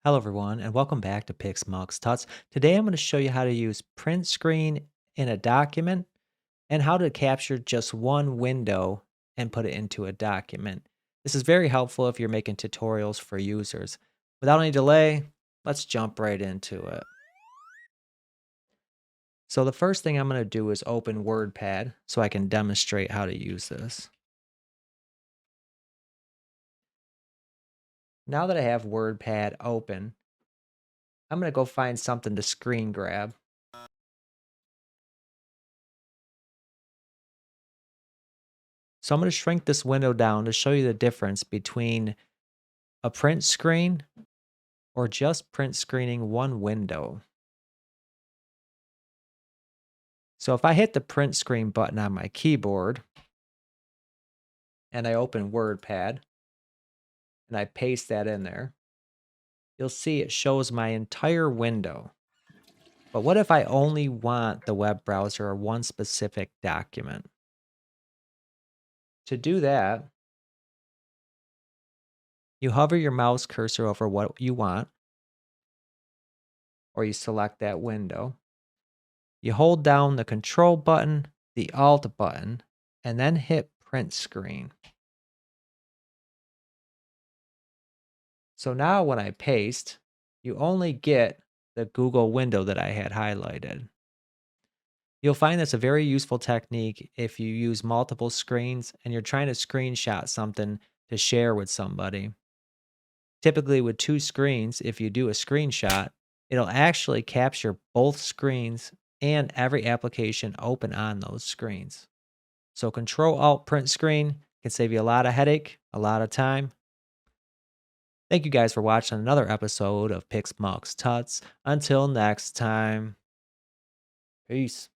Hello everyone and welcome back to Pixmux Tuts. Today I'm going to show you how to use print screen in a document and how to capture just one window and put it into a document. This is very helpful if you're making tutorials for users. Without any delay, let's jump right into it. So the first thing I'm going to do is open WordPad so I can demonstrate how to use this. Now that I have WordPad open, I'm going to go find something to screen grab. So I'm going to shrink this window down to show you the difference between a print screen or just print screening one window. So if I hit the print screen button on my keyboard and I open WordPad and I paste that in there, you'll see it shows my entire window. But what if I only want the web browser or one specific document? To do that, you hover your mouse cursor over what you want, or you select that window. You hold down the Control button, the Alt button, and then hit Print Screen. So now when I paste, you only get the Google window that I had highlighted. You'll find this a very useful technique if you use multiple screens and you're trying to screenshot something to share with somebody. Typically with two screens, if you do a screenshot, it'll actually capture both screens and every application open on those screens. So Control Alt Print Screen can save you a lot of headache, a lot of time. Thank you guys for watching another episode of Pixmux Tuts. Until next time, peace.